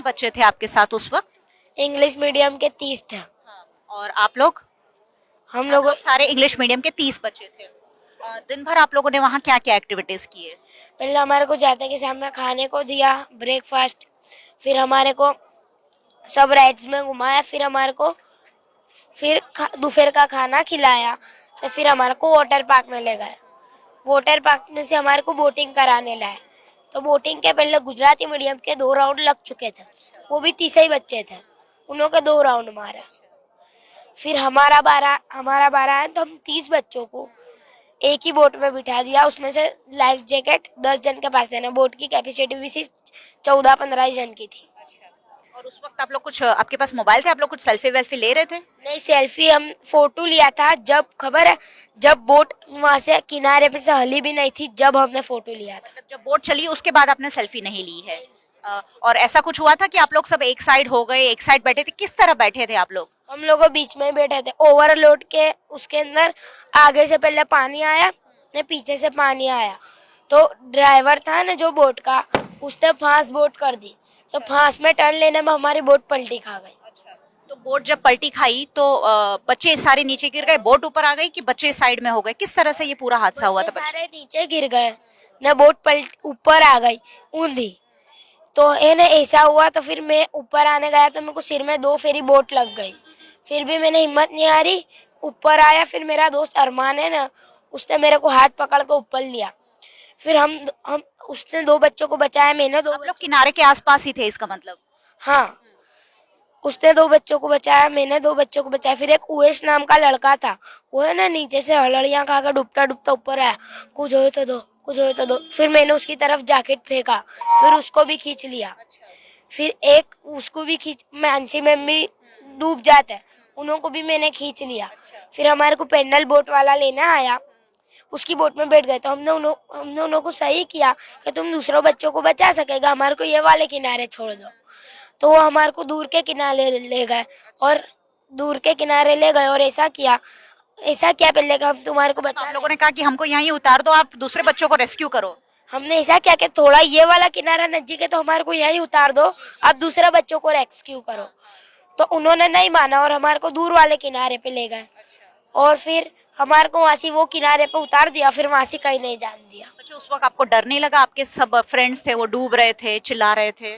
बच्चे थे आपके साथ उस वक्त? इंग्लिश मीडियम के 30 थे। और आप लोग? हम आप लोग लोग सारे इंग्लिश मीडियम के 30 बच्चे थे। दिन भर आप लोगों ने वहाँ क्या क्या एक्टिविटीज किए? पहले हमारे को जाते के सामने खाने को दिया ब्रेकफास्ट, फिर हमारे को सब राइड्स में घुमाया, फिर हमारे को दोपहर का खाना खिलाया, तो फिर हमारे को वाटर पार्क में ले गए। वाटर पार्क में से हमारे को बोटिंग कराने लाए। तो बोटिंग के पहले गुजराती मीडियम के 2 राउंड लग चुके थे, वो भी 30 ही बच्चे थे, उन्होंने 2 राउंड मारे। फिर हमारा बारह है, तो हम 30 बच्चों को एक ही बोट में बिठा दिया, उसमें से लाइफ जैकेट 10 जन के पास देना। बोट की कैपेसिटी भी सिर्फ 14-15 जन की थी। और उस वक्त आप लोग कुछ, आपके पास मोबाइल थे, आप लोग कुछ सेल्फी वेल्फी ले रहे थे? नहीं, सेल्फी हम फोटो लिया था जब, खबर है, जब बोट वहां से किनारे पे से हली भी नहीं थी, जब हमने फोटो लिया था। जब बोट चली उसके बाद आपने सेल्फी नहीं ली है? और ऐसा कुछ हुआ था कि आप लोग सब एक साइड हो गए, एक साइड बैठे थे, किस तरह बैठे थे आप लोग? हम लोग बीच में बैठे थे, ओवरलोड के उसके अंदर आगे से पहले पानी आया ने पीछे से पानी आया, तो ड्राइवर था ना जो बोट का, उसने फांस बोट कर दी, तो फांस में टर्न लेने में हमारी बोट पलटी खा गई। तो बोट जब पलटी खाई तो बच्चे सारे नीचे गिर गए, बोट ऊपर आ गई कि बच्चे साइड में हो गए? किस तरह से ये पूरा हादसा हुआ था? सारे नीचे गिर गए न, बोट पलट ऊपर आ गई ऊंधी। तो ऐसा हुआ, तो फिर मैं ऊपर आने गया तो मेरे को सिर में 2 फेरी बोट लग गई। फिर भी मैंने हिम्मत नहीं हारी, ऊपर आया। फिर मेरा दोस्त अरमान है ना, उसने मेरे को हाथ पकड़ के ऊपर लिया। फिर हम उसने 2 बच्चों को बचाया, मैंने 2 आप लोग किनारे के आसपास ही थे इसका मतलब? हाँ, उसने 2 बच्चों को बचाया, मैंने 2 बच्चों को बचाया। फिर एक उवेश नाम का लड़का था, वो है ना नीचे से हलड़ियाँ खा कर डूबता डूबता ऊपर आया, कुछ हो तो दो, कुछ हो तो दो। फिर मैंने उसकी तरफ जैकेट फेंका, फिर उसको भी खींच लिया। फिर एक उसको भी खींच, मानसी में भी डूब जाते हैं, उनको भी मैंने खींच लिया। फिर हमारे को पेंडल बोट वाला लेने आया, उसकी बोट में बैठ गए। तो हमने उनको सही किया कि तुम दूसरों बच्चों को बचा सकेगा, हमारे को ये वाले किनारे छोड़ दो। तो वो हमारे को दूर के किनारे ले गए, और ऐसा किया पहले कि हम तुम्हारे को बचा। आप लोगों ने कहा कि हमको यहीं उतार दो, आप दूसरे बच्चों को रेस्क्यू करो। हमने ऐसा किया कि थोड़ा ये वाला किनारा नजदीक है, तो हमारे को यहीं उतार दो, आप दूसरे बच्चों को रेस्क्यू करो। तो उन्होंने नहीं माना और हमारे को दूर वाले किनारे पे ले गए, और फिर हमारे को वहां से वो किनारे पे उतार दिया, फिर वहां से कहीं नहीं जान दिया। अच्छा, उस वक्त आपको डर नहीं लगा? आपके सब फ्रेंड्स थे वो डूब रहे थे, चिल्ला रहे थे?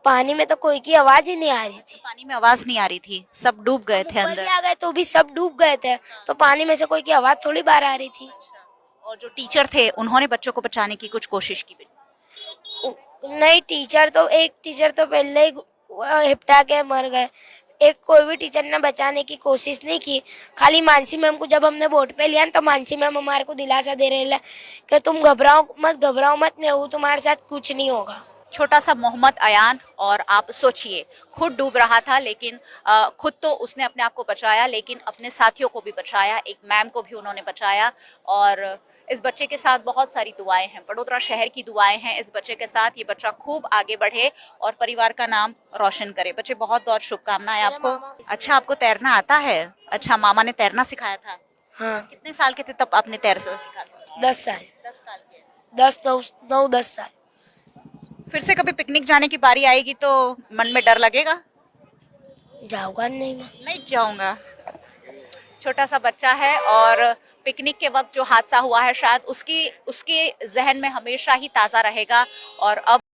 पानी में तो कोई की आवाज ही नहीं आ रही थी। पानी में आवाज नहीं आ रही थी, सब डूब गए थे ऊपर अंदर? ही आ गए तो भी सब डूब गए थे, तो पानी में से कोई की आवाज थोड़ी बाहर आ रही थी। और जो टीचर थे उन्होंने बच्चों को बचाने की कुछ कोशिश की? नहीं, एक टीचर तो पहले ही हिपटा के मर गए। कोई भी टीचर ने बचाने की कोशिश नहीं की। खाली मानसी मैम को जब हमने बोट पे लिया तो मानसी मैम हमारे को दिलासा दे रहे कि तुम घबराओ मत, मैं तुम्हारे साथ कुछ नहीं होगा। छोटा सा मोहम्मद अयान, और आप सोचिए, खुद डूब रहा था लेकिन खुद तो उसने अपने आप को बचाया, लेकिन अपने साथियों को भी बचाया, एक मैम को भी उन्होंने बचाया। और इस बच्चे के साथ बहुत सारी दुआएं हैं, वडोदरा शहर की दुआएं हैं इस बच्चे के साथ। ये बच्चा खूब आगे बढ़े और परिवार का नाम रोशन करे। बच्चे, बहुत बहुत शुभकामनाएं आपको। अच्छा, आपको तैरना आता है? अच्छा, मामा ने तैरना सिखाया था? हाँ। कितने साल के थे तब आपने तैरना सीखा था? 10 साल। 10 साल के? 10 साल। फिर से कभी पिकनिक जाने की बारी आएगी तो मन में डर लगेगा? जाऊंगा नहीं, मैं नहीं जाऊंगा। छोटा सा बच्चा है, और पिकनिक के वक्त जो हादसा हुआ है शायद उसके जहन में हमेशा ही ताज़ा रहेगा। और अब